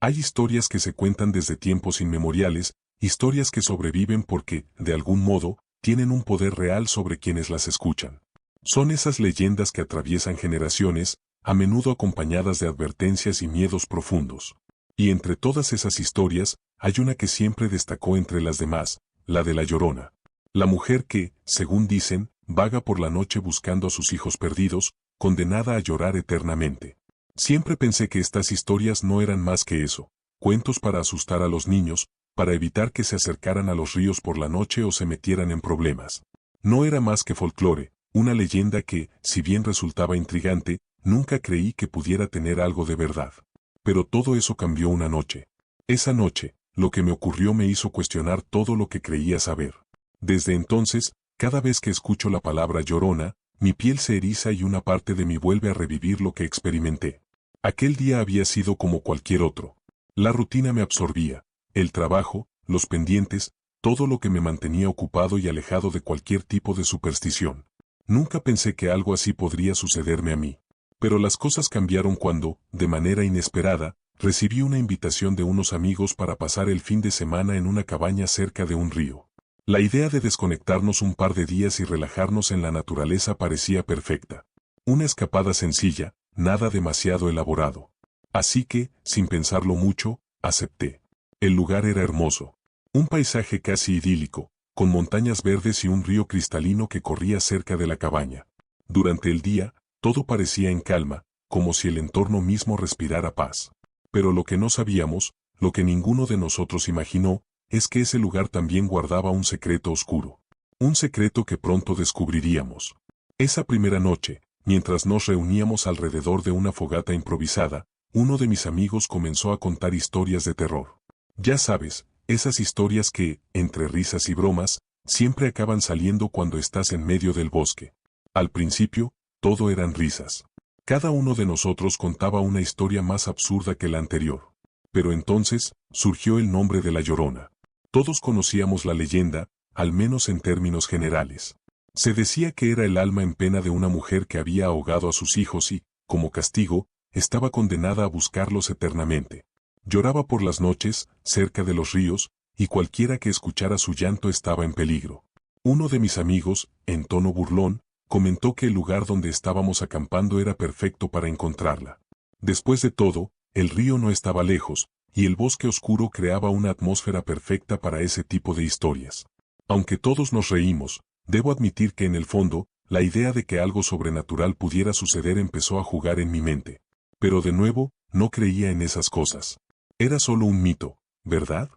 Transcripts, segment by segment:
Hay historias que se cuentan desde tiempos inmemoriales, historias que sobreviven porque, de algún modo, tienen un poder real sobre quienes las escuchan. Son esas leyendas que atraviesan generaciones, a menudo acompañadas de advertencias y miedos profundos. Y entre todas esas historias, hay una que siempre destacó entre las demás, la de la Llorona. La mujer que, según dicen, vaga por la noche buscando a sus hijos perdidos, condenada a llorar eternamente. Siempre pensé que estas historias no eran más que eso, cuentos para asustar a los niños, para evitar que se acercaran a los ríos por la noche o se metieran en problemas. No era más que folclore, una leyenda que, si bien resultaba intrigante, nunca creí que pudiera tener algo de verdad. Pero todo eso cambió una noche. Esa noche, lo que me ocurrió me hizo cuestionar todo lo que creía saber. Desde entonces, cada vez que escucho la palabra Llorona, mi piel se eriza y una parte de mí vuelve a revivir lo que experimenté. Aquel día había sido como cualquier otro. La rutina me absorbía, el trabajo, los pendientes, todo lo que me mantenía ocupado y alejado de cualquier tipo de superstición. Nunca pensé que algo así podría sucederme a mí. Pero las cosas cambiaron cuando, de manera inesperada, recibí una invitación de unos amigos para pasar el fin de semana en una cabaña cerca de un río. La idea de desconectarnos un par de días y relajarnos en la naturaleza parecía perfecta. Una escapada sencilla, nada demasiado elaborado. Así que, sin pensarlo mucho, acepté. El lugar era hermoso. Un paisaje casi idílico, con montañas verdes y un río cristalino que corría cerca de la cabaña. Durante el día, todo parecía en calma, como si el entorno mismo respirara paz. Pero lo que no sabíamos, lo que ninguno de nosotros imaginó, es que ese lugar también guardaba un secreto oscuro. Un secreto que pronto descubriríamos. Esa primera noche, mientras nos reuníamos alrededor de una fogata improvisada, uno de mis amigos comenzó a contar historias de terror. Ya sabes, esas historias que, entre risas y bromas, siempre acaban saliendo cuando estás en medio del bosque. Al principio, todo eran risas. Cada uno de nosotros contaba una historia más absurda que la anterior. Pero entonces, surgió el nombre de la Llorona. Todos conocíamos la leyenda, al menos en términos generales. Se decía que era el alma en pena de una mujer que había ahogado a sus hijos y, como castigo, estaba condenada a buscarlos eternamente. Lloraba por las noches, cerca de los ríos, y cualquiera que escuchara su llanto estaba en peligro. Uno de mis amigos, en tono burlón, comentó que el lugar donde estábamos acampando era perfecto para encontrarla. Después de todo, el río no estaba lejos, y el bosque oscuro creaba una atmósfera perfecta para ese tipo de historias. Aunque todos nos reímos, debo admitir que en el fondo, la idea de que algo sobrenatural pudiera suceder empezó a jugar en mi mente. Pero de nuevo, no creía en esas cosas. Era solo un mito, ¿verdad?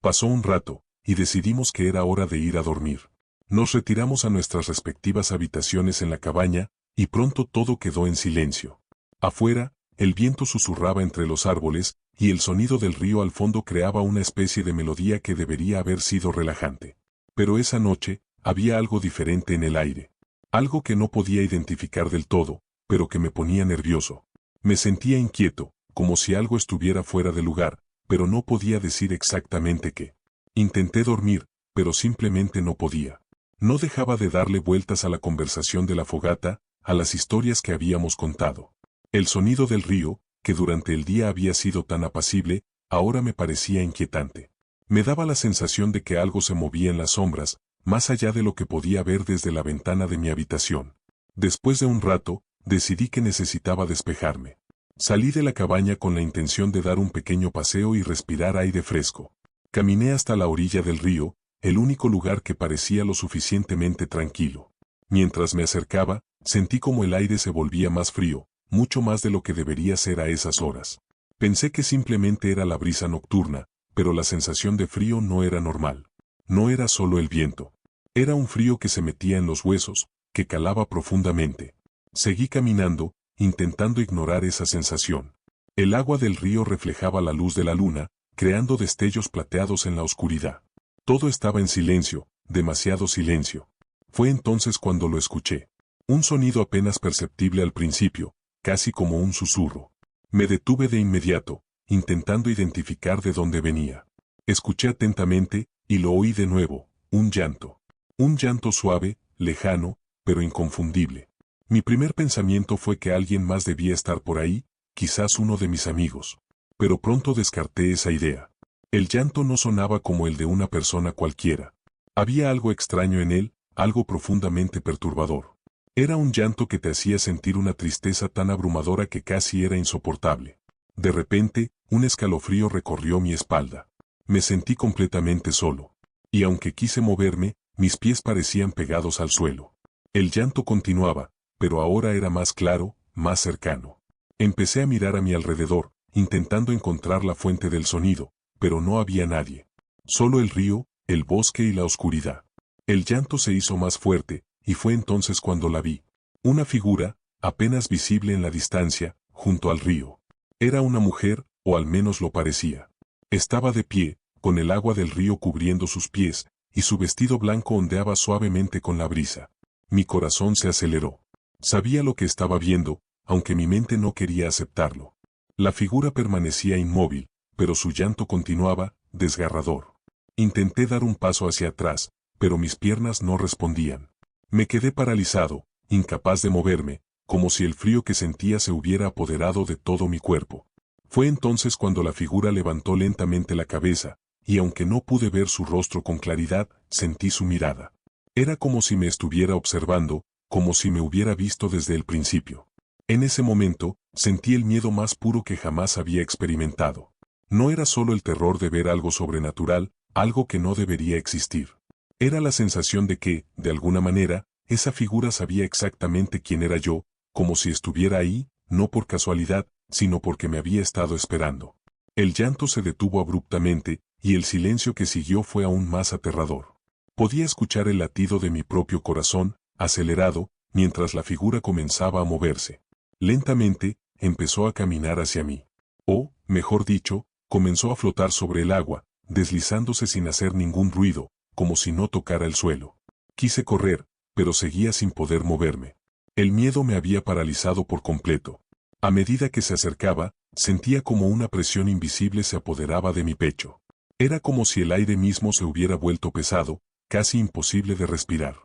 Pasó un rato, y decidimos que era hora de ir a dormir. Nos retiramos a nuestras respectivas habitaciones en la cabaña, y pronto todo quedó en silencio. Afuera, el viento susurraba entre los árboles, y el sonido del río al fondo creaba una especie de melodía que debería haber sido relajante. Pero esa noche, había algo diferente en el aire. Algo que no podía identificar del todo, pero que me ponía nervioso. Me sentía inquieto, como si algo estuviera fuera de lugar, pero no podía decir exactamente qué. Intenté dormir, pero simplemente no podía. No dejaba de darle vueltas a la conversación de la fogata, a las historias que habíamos contado. El sonido del río, que durante el día había sido tan apacible, ahora me parecía inquietante. Me daba la sensación de que algo se movía en las sombras, más allá de lo que podía ver desde la ventana de mi habitación. Después de un rato, decidí que necesitaba despejarme. Salí de la cabaña con la intención de dar un pequeño paseo y respirar aire fresco. Caminé hasta la orilla del río, el único lugar que parecía lo suficientemente tranquilo. Mientras me acercaba, sentí como el aire se volvía más frío, mucho más de lo que debería ser a esas horas. Pensé que simplemente era la brisa nocturna, pero la sensación de frío no era normal. No era solo el viento. Era un frío que se metía en los huesos, que calaba profundamente. Seguí caminando, intentando ignorar esa sensación. El agua del río reflejaba la luz de la luna, creando destellos plateados en la oscuridad. Todo estaba en silencio, demasiado silencio. Fue entonces cuando lo escuché. Un sonido apenas perceptible al principio, casi como un susurro. Me detuve de inmediato, intentando identificar de dónde venía. Escuché atentamente, y lo oí de nuevo, un llanto. Un llanto suave, lejano, pero inconfundible. Mi primer pensamiento fue que alguien más debía estar por ahí, quizás uno de mis amigos. Pero pronto descarté esa idea. El llanto no sonaba como el de una persona cualquiera. Había algo extraño en él, algo profundamente perturbador. Era un llanto que te hacía sentir una tristeza tan abrumadora que casi era insoportable. De repente, un escalofrío recorrió mi espalda. Me sentí completamente solo. Y aunque quise moverme, mis pies parecían pegados al suelo. El llanto continuaba, pero ahora era más claro, más cercano. Empecé a mirar a mi alrededor, intentando encontrar la fuente del sonido, pero no había nadie. Solo el río, el bosque y la oscuridad. El llanto se hizo más fuerte, y fue entonces cuando la vi. Una figura, apenas visible en la distancia, junto al río. Era una mujer, o al menos lo parecía. Estaba de pie, con el agua del río cubriendo sus pies, y su vestido blanco ondeaba suavemente con la brisa. Mi corazón se aceleró. Sabía lo que estaba viendo, aunque mi mente no quería aceptarlo. La figura permanecía inmóvil, pero su llanto continuaba, desgarrador. Intenté dar un paso hacia atrás, pero mis piernas no respondían. Me quedé paralizado, incapaz de moverme, como si el frío que sentía se hubiera apoderado de todo mi cuerpo. Fue entonces cuando la figura levantó lentamente la cabeza, y aunque no pude ver su rostro con claridad, sentí su mirada. Era como si me estuviera observando, como si me hubiera visto desde el principio. En ese momento, sentí el miedo más puro que jamás había experimentado. No era solo el terror de ver algo sobrenatural, algo que no debería existir. Era la sensación de que, de alguna manera, esa figura sabía exactamente quién era yo, como si estuviera ahí, no por casualidad, sino porque me había estado esperando. El llanto se detuvo abruptamente, y el silencio que siguió fue aún más aterrador. Podía escuchar el latido de mi propio corazón, acelerado, mientras la figura comenzaba a moverse. Lentamente, empezó a caminar hacia mí. O, mejor dicho, comenzó a flotar sobre el agua, deslizándose sin hacer ningún ruido, como si no tocara el suelo. Quise correr, pero seguía sin poder moverme. El miedo me había paralizado por completo. A medida que se acercaba, sentía como una presión invisible se apoderaba de mi pecho. Era como si el aire mismo se hubiera vuelto pesado, casi imposible de respirar.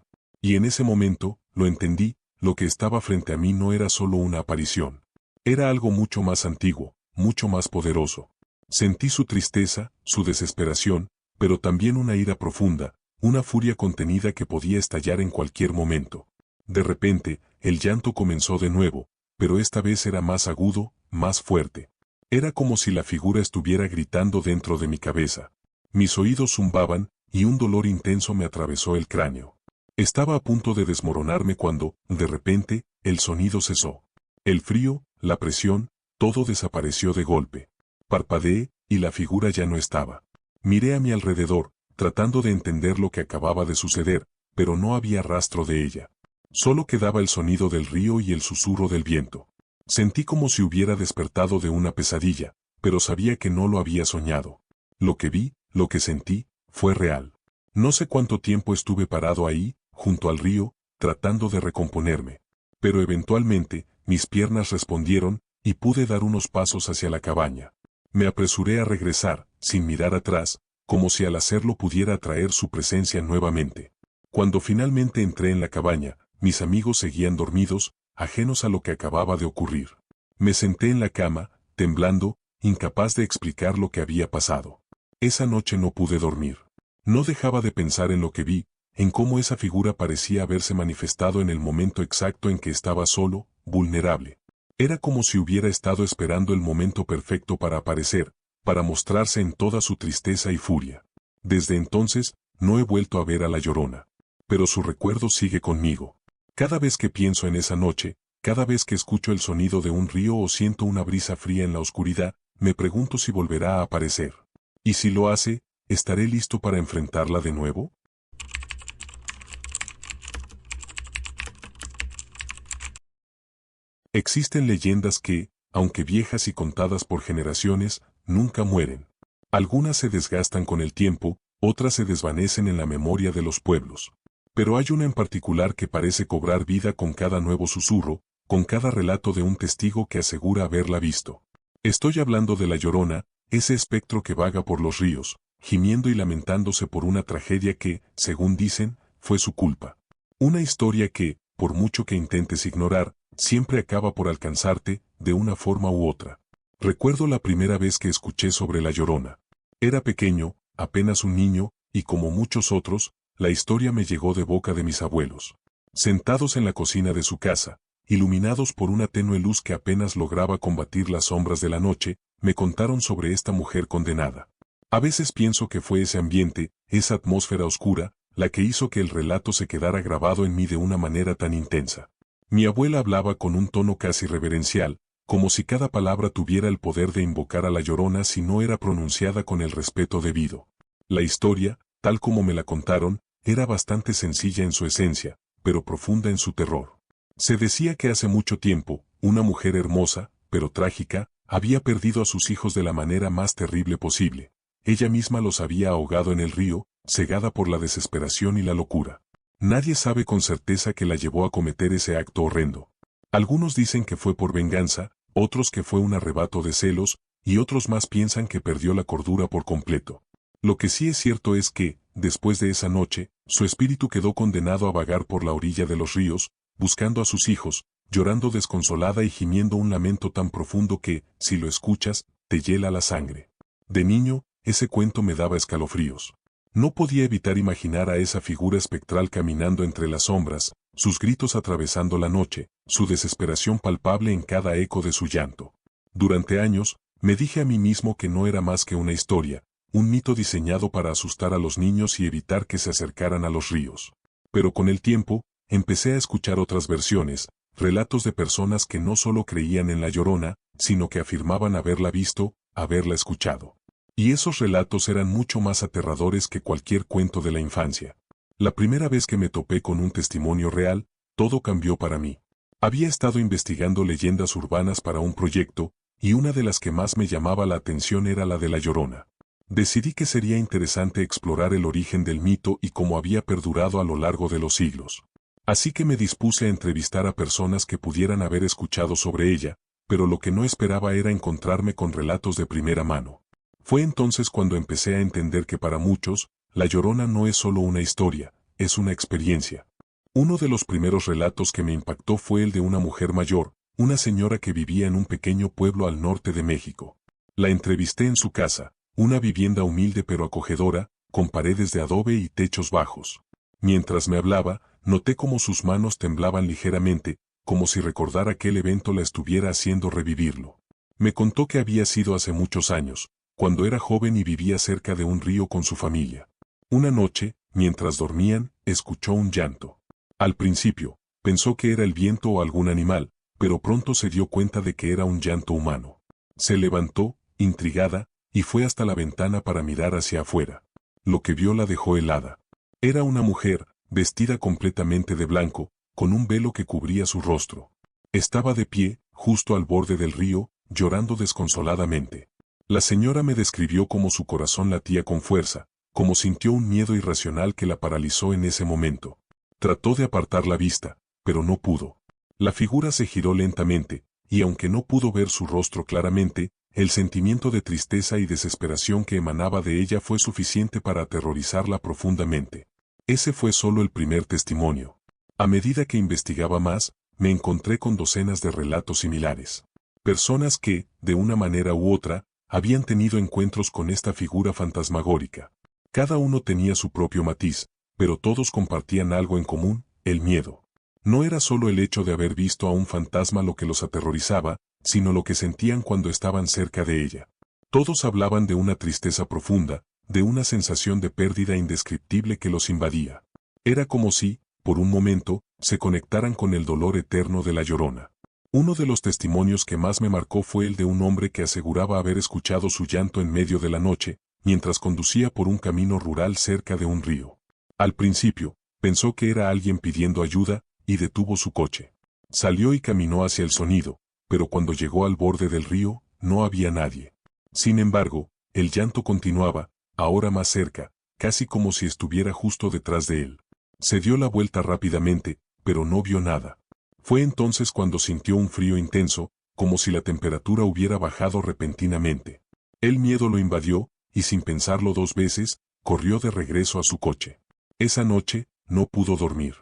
Y en ese momento, lo entendí, lo que estaba frente a mí no era solo una aparición. Era algo mucho más antiguo, mucho más poderoso. Sentí su tristeza, su desesperación, pero también una ira profunda, una furia contenida que podía estallar en cualquier momento. De repente, el llanto comenzó de nuevo, pero esta vez era más agudo, más fuerte. Era como si la figura estuviera gritando dentro de mi cabeza. Mis oídos zumbaban, y un dolor intenso me atravesó el cráneo. Estaba a punto de desmoronarme cuando, de repente, el sonido cesó. El frío, la presión, todo desapareció de golpe. Parpadeé, y la figura ya no estaba. Miré a mi alrededor, tratando de entender lo que acababa de suceder, pero no había rastro de ella. Solo quedaba el sonido del río y el susurro del viento. Sentí como si hubiera despertado de una pesadilla, pero sabía que no lo había soñado. Lo que vi, lo que sentí, fue real. No sé cuánto tiempo estuve parado ahí, junto al río, tratando de recomponerme. Pero eventualmente, mis piernas respondieron, y pude dar unos pasos hacia la cabaña. Me apresuré a regresar, sin mirar atrás, como si al hacerlo pudiera atraer su presencia nuevamente. Cuando finalmente entré en la cabaña, mis amigos seguían dormidos, ajenos a lo que acababa de ocurrir. Me senté en la cama, temblando, incapaz de explicar lo que había pasado. Esa noche no pude dormir. No dejaba de pensar en lo que vi, en cómo esa figura parecía haberse manifestado en el momento exacto en que estaba solo, vulnerable. Era como si hubiera estado esperando el momento perfecto para aparecer, para mostrarse en toda su tristeza y furia. Desde entonces, no he vuelto a ver a la Llorona. Pero su recuerdo sigue conmigo. Cada vez que pienso en esa noche, cada vez que escucho el sonido de un río o siento una brisa fría en la oscuridad, me pregunto si volverá a aparecer. Y si lo hace, ¿estaré listo para enfrentarla de nuevo? Existen leyendas que, aunque viejas y contadas por generaciones, nunca mueren. Algunas se desgastan con el tiempo, otras se desvanecen en la memoria de los pueblos. Pero hay una en particular que parece cobrar vida con cada nuevo susurro, con cada relato de un testigo que asegura haberla visto. Estoy hablando de la Llorona, ese espectro que vaga por los ríos, gimiendo y lamentándose por una tragedia que, según dicen, fue su culpa. Una historia que, por mucho que intentes ignorar, siempre acaba por alcanzarte, de una forma u otra. Recuerdo la primera vez que escuché sobre La Llorona. Era pequeño, apenas un niño, y como muchos otros, la historia me llegó de boca de mis abuelos. Sentados en la cocina de su casa, iluminados por una tenue luz que apenas lograba combatir las sombras de la noche, me contaron sobre esta mujer condenada. A veces pienso que fue ese ambiente, esa atmósfera oscura, la que hizo que el relato se quedara grabado en mí de una manera tan intensa. Mi abuela hablaba con un tono casi reverencial, como si cada palabra tuviera el poder de invocar a la Llorona si no era pronunciada con el respeto debido. La historia, tal como me la contaron, era bastante sencilla en su esencia, pero profunda en su terror. Se decía que hace mucho tiempo, una mujer hermosa, pero trágica, había perdido a sus hijos de la manera más terrible posible. Ella misma los había ahogado en el río, cegada por la desesperación y la locura. Nadie sabe con certeza qué la llevó a cometer ese acto horrendo. Algunos dicen que fue por venganza, otros que fue un arrebato de celos, y otros más piensan que perdió la cordura por completo. Lo que sí es cierto es que, después de esa noche, su espíritu quedó condenado a vagar por la orilla de los ríos, buscando a sus hijos, llorando desconsolada y gimiendo un lamento tan profundo que, si lo escuchas, te hiela la sangre. De niño, ese cuento me daba escalofríos. No podía evitar imaginar a esa figura espectral caminando entre las sombras, sus gritos atravesando la noche, su desesperación palpable en cada eco de su llanto. Durante años, me dije a mí mismo que no era más que una historia, un mito diseñado para asustar a los niños y evitar que se acercaran a los ríos. Pero con el tiempo, empecé a escuchar otras versiones, relatos de personas que no solo creían en la Llorona, sino que afirmaban haberla visto, haberla escuchado. Y esos relatos eran mucho más aterradores que cualquier cuento de la infancia. La primera vez que me topé con un testimonio real, todo cambió para mí. Había estado investigando leyendas urbanas para un proyecto, y una de las que más me llamaba la atención era la de la Llorona. Decidí que sería interesante explorar el origen del mito y cómo había perdurado a lo largo de los siglos. Así que me dispuse a entrevistar a personas que pudieran haber escuchado sobre ella, pero lo que no esperaba era encontrarme con relatos de primera mano. Fue entonces cuando empecé a entender que para muchos, La Llorona no es solo una historia, es una experiencia. Uno de los primeros relatos que me impactó fue el de una mujer mayor, una señora que vivía en un pequeño pueblo al norte de México. La entrevisté en su casa, una vivienda humilde pero acogedora, con paredes de adobe y techos bajos. Mientras me hablaba, noté cómo sus manos temblaban ligeramente, como si recordar aquel evento la estuviera haciendo revivirlo. Me contó que había sido hace muchos años, cuando era joven y vivía cerca de un río con su familia. Una noche, mientras dormían, escuchó un llanto. Al principio, pensó que era el viento o algún animal, pero pronto se dio cuenta de que era un llanto humano. Se levantó, intrigada, y fue hasta la ventana para mirar hacia afuera. Lo que vio la dejó helada. Era una mujer, vestida completamente de blanco, con un velo que cubría su rostro. Estaba de pie, justo al borde del río, llorando desconsoladamente. La señora me describió cómo su corazón latía con fuerza, cómo sintió un miedo irracional que la paralizó en ese momento. Trató de apartar la vista, pero no pudo. La figura se giró lentamente, y aunque no pudo ver su rostro claramente, el sentimiento de tristeza y desesperación que emanaba de ella fue suficiente para aterrorizarla profundamente. Ese fue solo el primer testimonio. A medida que investigaba más, me encontré con docenas de relatos similares. Personas que, de una manera u otra, habían tenido encuentros con esta figura fantasmagórica. Cada uno tenía su propio matiz, pero todos compartían algo en común, el miedo. No era solo el hecho de haber visto a un fantasma lo que los aterrorizaba, sino lo que sentían cuando estaban cerca de ella. Todos hablaban de una tristeza profunda, de una sensación de pérdida indescriptible que los invadía. Era como si, por un momento, se conectaran con el dolor eterno de la Llorona. Uno de los testimonios que más me marcó fue el de un hombre que aseguraba haber escuchado su llanto en medio de la noche, mientras conducía por un camino rural cerca de un río. Al principio, pensó que era alguien pidiendo ayuda, y detuvo su coche. Salió y caminó hacia el sonido, pero cuando llegó al borde del río, no había nadie. Sin embargo, el llanto continuaba, ahora más cerca, casi como si estuviera justo detrás de él. Se dio la vuelta rápidamente, pero no vio nada. Fue entonces cuando sintió un frío intenso, como si la temperatura hubiera bajado repentinamente. El miedo lo invadió, y sin pensarlo dos veces, corrió de regreso a su coche. Esa noche, no pudo dormir.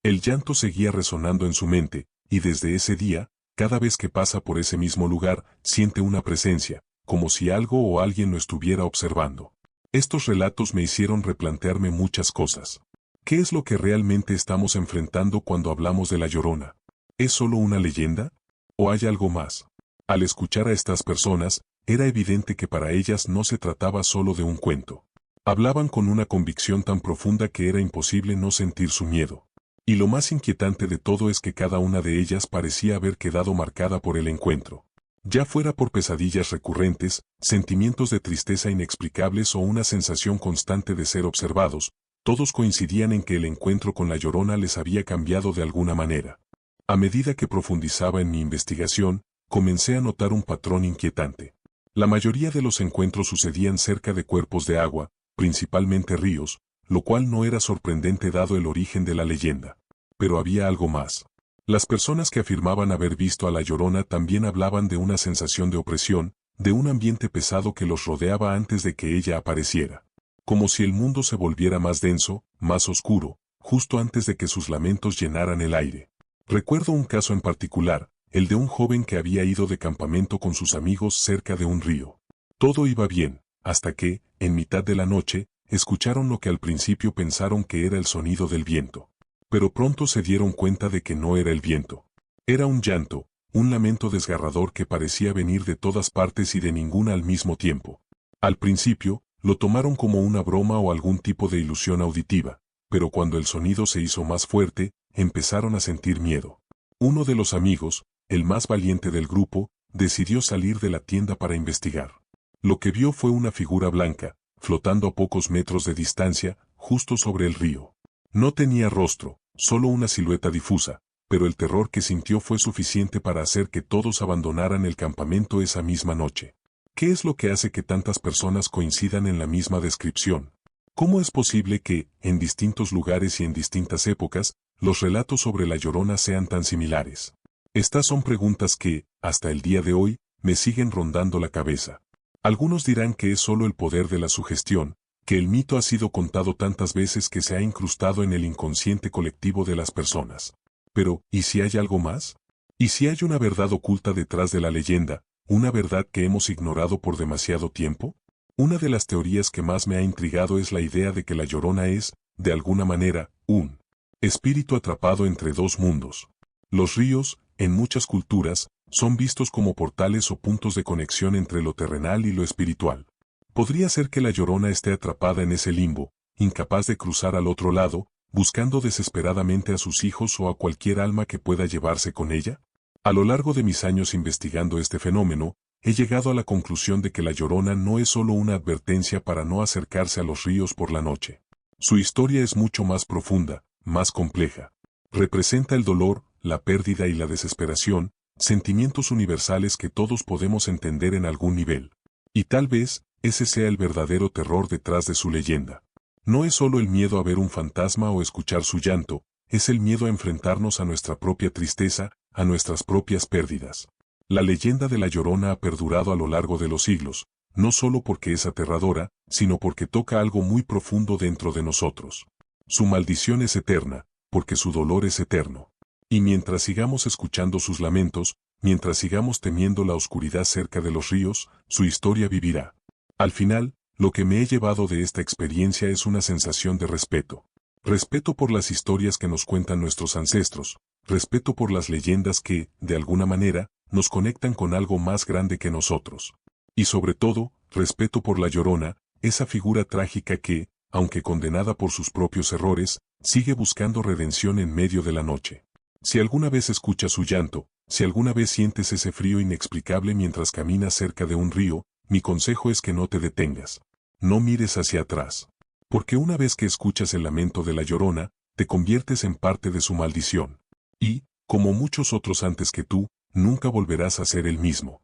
El llanto seguía resonando en su mente, y desde ese día, Cada vez que pasa por ese mismo lugar, siente una presencia, como si algo o alguien lo estuviera observando. Estos relatos me hicieron replantearme muchas cosas. ¿Qué es lo que realmente estamos enfrentando cuando hablamos de La Llorona? ¿Es solo una leyenda? ¿O hay algo más? Al escuchar a estas personas, era evidente que para ellas no se trataba solo de un cuento. Hablaban con una convicción tan profunda que era imposible no sentir su miedo. Y lo más inquietante de todo es que cada una de ellas parecía haber quedado marcada por el encuentro. Ya fuera por pesadillas recurrentes, sentimientos de tristeza inexplicables o una sensación constante de ser observados, todos coincidían en que el encuentro con La Llorona les había cambiado de alguna manera. A medida que profundizaba en mi investigación, comencé a notar un patrón inquietante. La mayoría de los encuentros sucedían cerca de cuerpos de agua, principalmente ríos, lo cual no era sorprendente dado el origen de la leyenda. Pero había algo más. Las personas que afirmaban haber visto a La Llorona también hablaban de una sensación de opresión, de un ambiente pesado que los rodeaba antes de que ella apareciera. Como si el mundo se volviera más denso, más oscuro, justo antes de que sus lamentos llenaran el aire. Recuerdo un caso en particular, el de un joven que había ido de campamento con sus amigos cerca de un río. Todo iba bien, hasta que, en mitad de la noche, escucharon lo que al principio pensaron que era el sonido del viento. Pero pronto se dieron cuenta de que no era el viento. Era un llanto, un lamento desgarrador que parecía venir de todas partes y de ninguna al mismo tiempo. Al principio, lo tomaron como una broma o algún tipo de ilusión auditiva, pero cuando el sonido se hizo más fuerte, empezaron a sentir miedo. Uno de los amigos, el más valiente del grupo, decidió salir de la tienda para investigar. Lo que vio fue una figura blanca, flotando a pocos metros de distancia, justo sobre el río. No tenía rostro, solo una silueta difusa, pero el terror que sintió fue suficiente para hacer que todos abandonaran el campamento esa misma noche. ¿Qué es lo que hace que tantas personas coincidan en la misma descripción? ¿Cómo es posible que, en distintos lugares y en distintas épocas, los relatos sobre La Llorona sean tan similares? Estas son preguntas que, hasta el día de hoy, me siguen rondando la cabeza. Algunos dirán que es solo el poder de la sugestión, que el mito ha sido contado tantas veces que se ha incrustado en el inconsciente colectivo de las personas. Pero, ¿y si hay algo más? ¿Y si hay una verdad oculta detrás de la leyenda, una verdad que hemos ignorado por demasiado tiempo? Una de las teorías que más me ha intrigado es la idea de que La Llorona es, de alguna manera, un espíritu atrapado entre dos mundos. Los ríos, en muchas culturas, son vistos como portales o puntos de conexión entre lo terrenal y lo espiritual. ¿Podría ser que La Llorona esté atrapada en ese limbo, incapaz de cruzar al otro lado, buscando desesperadamente a sus hijos o a cualquier alma que pueda llevarse con ella? A lo largo de mis años investigando este fenómeno, he llegado a la conclusión de que La Llorona no es solo una advertencia para no acercarse a los ríos por la noche. Su historia es mucho más profunda, más compleja. Representa el dolor, la pérdida y la desesperación, sentimientos universales que todos podemos entender en algún nivel. Y tal vez, ese sea el verdadero terror detrás de su leyenda. No es solo el miedo a ver un fantasma o escuchar su llanto, es el miedo a enfrentarnos a nuestra propia tristeza, a nuestras propias pérdidas. La leyenda de La Llorona ha perdurado a lo largo de los siglos, no solo porque es aterradora, sino porque toca algo muy profundo dentro de nosotros. Su maldición es eterna, porque su dolor es eterno. Y mientras sigamos escuchando sus lamentos, mientras sigamos temiendo la oscuridad cerca de los ríos, su historia vivirá. Al final, lo que me he llevado de esta experiencia es una sensación de respeto. Respeto por las historias que nos cuentan nuestros ancestros, respeto por las leyendas que, de alguna manera, nos conectan con algo más grande que nosotros. Y sobre todo, respeto por La Llorona, esa figura trágica que, aunque condenada por sus propios errores, sigue buscando redención en medio de la noche. Si alguna vez escuchas su llanto, si alguna vez sientes ese frío inexplicable mientras caminas cerca de un río, mi consejo es que no te detengas. No mires hacia atrás. Porque una vez que escuchas el lamento de La Llorona, te conviertes en parte de su maldición. Y, como muchos otros antes que tú, nunca volverás a ser el mismo.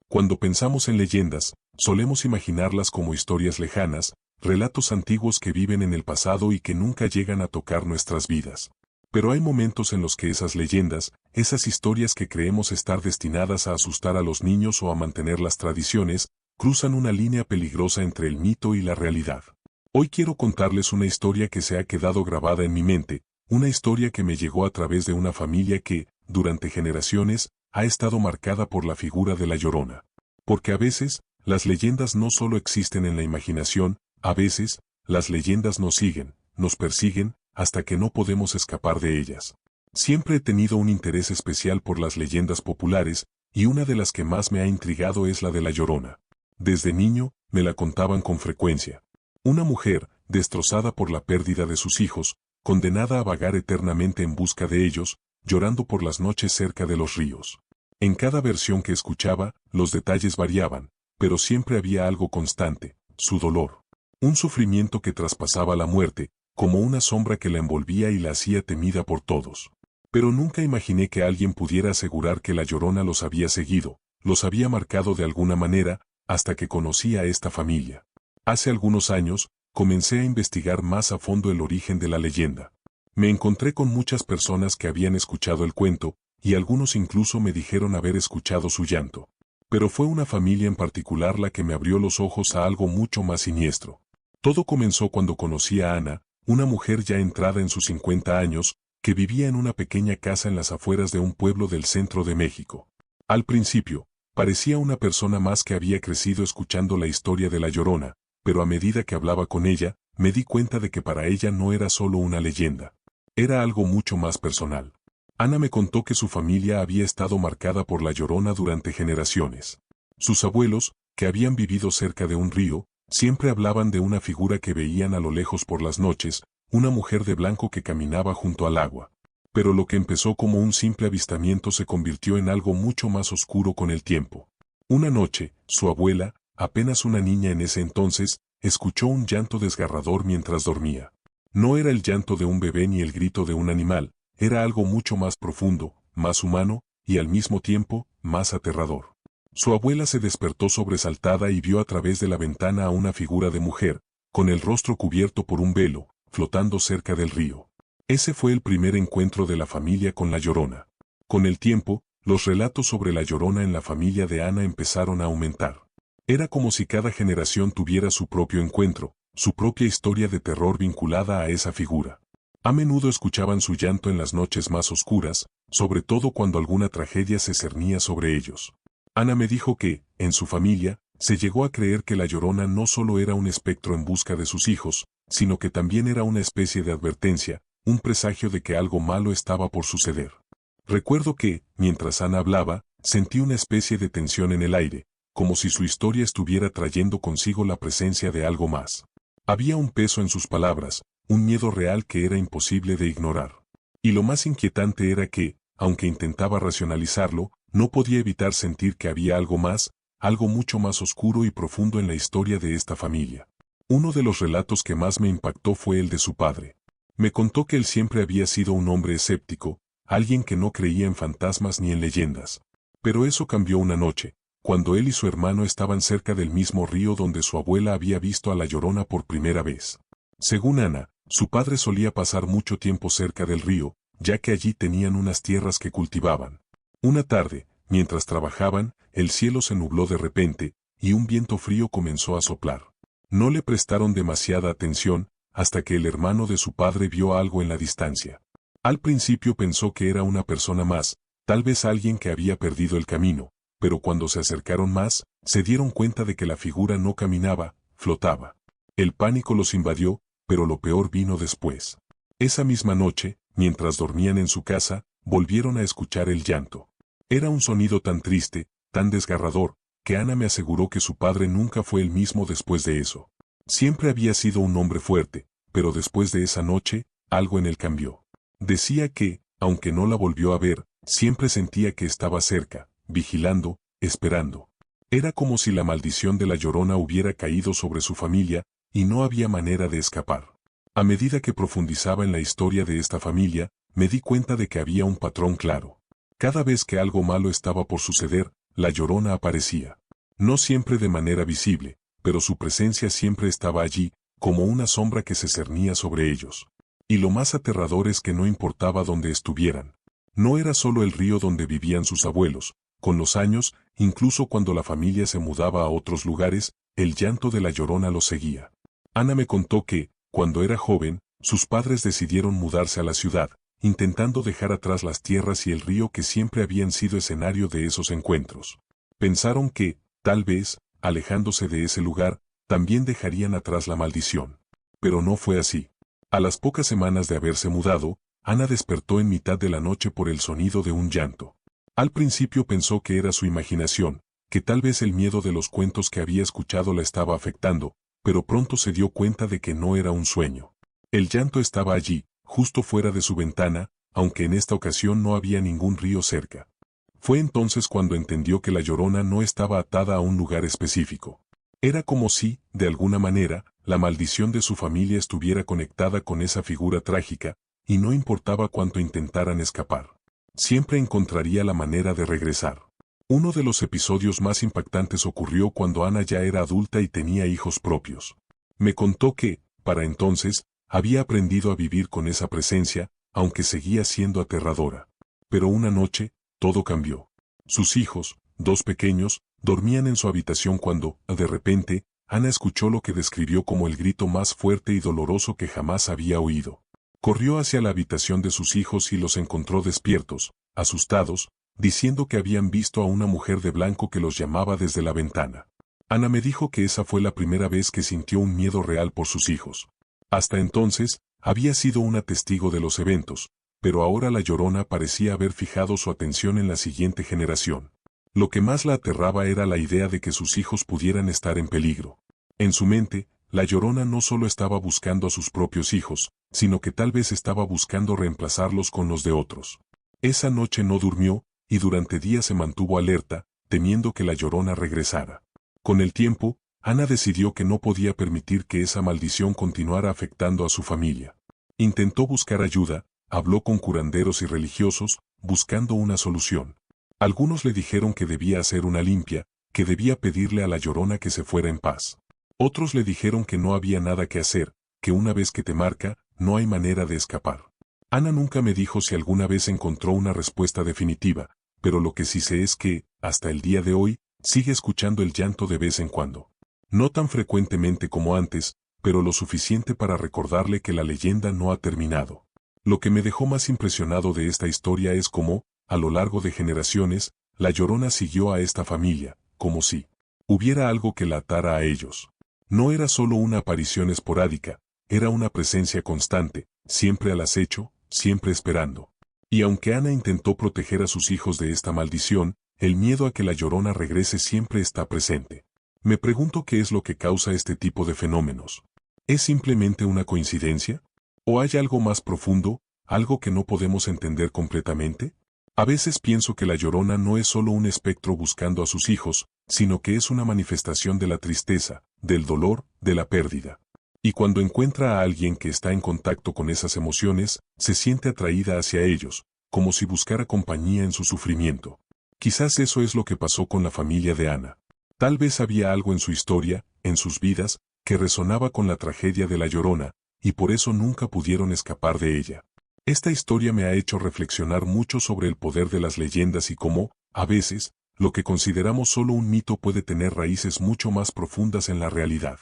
Cuando pensamos en leyendas, solemos imaginarlas como historias lejanas, relatos antiguos que viven en el pasado y que nunca llegan a tocar nuestras vidas. Pero hay momentos en los que esas leyendas, esas historias que creemos estar destinadas a asustar a los niños o a mantener las tradiciones, cruzan una línea peligrosa entre el mito y la realidad. Hoy quiero contarles una historia que se ha quedado grabada en mi mente, una historia que me llegó a través de una familia que, durante generaciones, ha estado marcada por la figura de la Llorona. Porque a veces, las leyendas no solo existen en la imaginación, a veces, las leyendas nos siguen, nos persiguen, hasta que no podemos escapar de ellas. Siempre he tenido un interés especial por las leyendas populares, y una de las que más me ha intrigado es la de la Llorona. Desde niño, me la contaban con frecuencia. Una mujer, destrozada por la pérdida de sus hijos, condenada a vagar eternamente en busca de ellos, llorando por las noches cerca de los ríos. En cada versión que escuchaba, los detalles variaban, pero siempre había algo constante, su dolor. Un sufrimiento que traspasaba la muerte, como una sombra que la envolvía y la hacía temida por todos. Pero nunca imaginé que alguien pudiera asegurar que la Llorona los había seguido, los había marcado de alguna manera, hasta que conocí a esta familia. Hace algunos años, comencé a investigar más a fondo el origen de la leyenda. Me encontré con muchas personas que habían escuchado el cuento, y algunos incluso me dijeron haber escuchado su llanto. Pero fue una familia en particular la que me abrió los ojos a algo mucho más siniestro. Todo comenzó cuando conocí a Ana, una mujer ya entrada en sus 50 años, que vivía en una pequeña casa en las afueras de un pueblo del centro de México. Al principio, parecía una persona más que había crecido escuchando la historia de la Llorona, pero a medida que hablaba con ella, me di cuenta de que para ella no era solo una leyenda. Era algo mucho más personal. Ana me contó que su familia había estado marcada por la Llorona durante generaciones. Sus abuelos, que habían vivido cerca de un río, siempre hablaban de una figura que veían a lo lejos por las noches, una mujer de blanco que caminaba junto al agua. Pero lo que empezó como un simple avistamiento se convirtió en algo mucho más oscuro con el tiempo. Una noche, su abuela, apenas una niña en ese entonces, escuchó un llanto desgarrador mientras dormía. No era el llanto de un bebé ni el grito de un animal, era algo mucho más profundo, más humano, y al mismo tiempo, más aterrador. Su abuela se despertó sobresaltada y vio a través de la ventana a una figura de mujer, con el rostro cubierto por un velo, flotando cerca del río. Ese fue el primer encuentro de la familia con la Llorona. Con el tiempo, los relatos sobre la Llorona en la familia de Ana empezaron a aumentar. Era como si cada generación tuviera su propio encuentro, su propia historia de terror vinculada a esa figura. A menudo escuchaban su llanto en las noches más oscuras, sobre todo cuando alguna tragedia se cernía sobre ellos. Ana me dijo que, en su familia, se llegó a creer que la Llorona no solo era un espectro en busca de sus hijos, sino que también era una especie de advertencia, un presagio de que algo malo estaba por suceder. Recuerdo que, mientras Ana hablaba, sentí una especie de tensión en el aire, como si su historia estuviera trayendo consigo la presencia de algo más. Había un peso en sus palabras, un miedo real que era imposible de ignorar. Y lo más inquietante era que, aunque intentaba racionalizarlo, no podía evitar sentir que había algo más, algo mucho más oscuro y profundo en la historia de esta familia. Uno de los relatos que más me impactó fue el de su padre. Me contó que él siempre había sido un hombre escéptico, alguien que no creía en fantasmas ni en leyendas. Pero eso cambió una noche, cuando él y su hermano estaban cerca del mismo río donde su abuela había visto a la Llorona por primera vez. Según Ana, su padre solía pasar mucho tiempo cerca del río, ya que allí tenían unas tierras que cultivaban. Una tarde, mientras trabajaban, el cielo se nubló de repente, y un viento frío comenzó a soplar. No le prestaron demasiada atención, hasta que el hermano de su padre vio algo en la distancia. Al principio pensó que era una persona más, tal vez alguien que había perdido el camino, pero cuando se acercaron más, se dieron cuenta de que la figura no caminaba, flotaba. El pánico los invadió, pero lo peor vino después. Esa misma noche, mientras dormían en su casa, volvieron a escuchar el llanto. Era un sonido tan triste, tan desgarrador, que Ana me aseguró que su padre nunca fue el mismo después de eso. Siempre había sido un hombre fuerte, pero después de esa noche, algo en él cambió. Decía que, aunque no la volvió a ver, siempre sentía que estaba cerca, vigilando, esperando. Era como si la maldición de la Llorona hubiera caído sobre su familia, y no había manera de escapar. A medida que profundizaba en la historia de esta familia, me di cuenta de que había un patrón claro. Cada vez que algo malo estaba por suceder, la Llorona aparecía. No siempre de manera visible, pero su presencia siempre estaba allí, como una sombra que se cernía sobre ellos. Y lo más aterrador es que no importaba dónde estuvieran. No era solo el río donde vivían sus abuelos. Con los años, incluso cuando la familia se mudaba a otros lugares, el llanto de la Llorona los seguía. Ana me contó que, cuando era joven, sus padres decidieron mudarse a la ciudad, intentando dejar atrás las tierras y el río que siempre habían sido escenario de esos encuentros. Pensaron que, tal vez, alejándose de ese lugar, también dejarían atrás la maldición. Pero no fue así. A las pocas semanas de haberse mudado, Ana despertó en mitad de la noche por el sonido de un llanto. Al principio pensó que era su imaginación, que tal vez el miedo de los cuentos que había escuchado la estaba afectando, pero pronto se dio cuenta de que no era un sueño. El llanto estaba allí, justo fuera de su ventana, aunque en esta ocasión no había ningún río cerca. Fue entonces cuando entendió que la Llorona no estaba atada a un lugar específico. Era como si, de alguna manera, la maldición de su familia estuviera conectada con esa figura trágica, y no importaba cuánto intentaran escapar. Siempre encontraría la manera de regresar. Uno de los episodios más impactantes ocurrió cuando Ana ya era adulta y tenía hijos propios. Me contó que, para entonces, había aprendido a vivir con esa presencia, aunque seguía siendo aterradora. Pero una noche, todo cambió. Sus hijos, dos pequeños, dormían en su habitación cuando, de repente, Ana escuchó lo que describió como el grito más fuerte y doloroso que jamás había oído. Corrió hacia la habitación de sus hijos y los encontró despiertos, asustados, diciendo que habían visto a una mujer de blanco que los llamaba desde la ventana. Ana me dijo que esa fue la primera vez que sintió un miedo real por sus hijos. Hasta entonces, había sido una testigo de los eventos, pero ahora la Llorona parecía haber fijado su atención en la siguiente generación. Lo que más la aterraba era la idea de que sus hijos pudieran estar en peligro. En su mente, la Llorona no solo estaba buscando a sus propios hijos, sino que tal vez estaba buscando reemplazarlos con los de otros. Esa noche no durmió, y durante días se mantuvo alerta, temiendo que la Llorona regresara. Con el tiempo, Ana decidió que no podía permitir que esa maldición continuara afectando a su familia. Intentó buscar ayuda, habló con curanderos y religiosos, buscando una solución. Algunos le dijeron que debía hacer una limpia, que debía pedirle a la Llorona que se fuera en paz. Otros le dijeron que no había nada que hacer, que una vez que te marca, no hay manera de escapar. Ana nunca me dijo si alguna vez encontró una respuesta definitiva, pero lo que sí sé es que, hasta el día de hoy, sigue escuchando el llanto de vez en cuando. No tan frecuentemente como antes, pero lo suficiente para recordarle que la leyenda no ha terminado. Lo que me dejó más impresionado de esta historia es cómo, a lo largo de generaciones, la Llorona siguió a esta familia, como si hubiera algo que la atara a ellos. No era solo una aparición esporádica, era una presencia constante, siempre al acecho, siempre esperando. Y aunque Ana intentó proteger a sus hijos de esta maldición, el miedo a que la Llorona regrese siempre está presente. Me pregunto qué es lo que causa este tipo de fenómenos. ¿Es simplemente una coincidencia? ¿O hay algo más profundo, algo que no podemos entender completamente? A veces pienso que la Llorona no es solo un espectro buscando a sus hijos, sino que es una manifestación de la tristeza, del dolor, de la pérdida. Y cuando encuentra a alguien que está en contacto con esas emociones, se siente atraída hacia ellos, como si buscara compañía en su sufrimiento. Quizás eso es lo que pasó con la familia de Ana. Tal vez había algo en su historia, en sus vidas, que resonaba con la tragedia de la Llorona, y por eso nunca pudieron escapar de ella. Esta historia me ha hecho reflexionar mucho sobre el poder de las leyendas y cómo, a veces, lo que consideramos solo un mito puede tener raíces mucho más profundas en la realidad.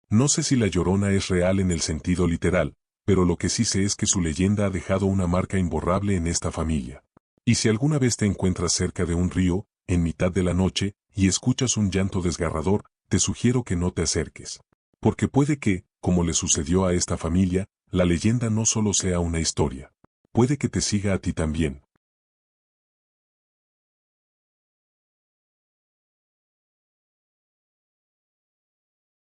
No sé si la Llorona es real en el sentido literal, pero lo que sí sé es que su leyenda ha dejado una marca imborrable en esta familia. Y si alguna vez te encuentras cerca de un río, en mitad de la noche, y escuchas un llanto desgarrador, te sugiero que no te acerques. Porque puede que, como le sucedió a esta familia, la leyenda no solo sea una historia. Puede que te siga a ti también.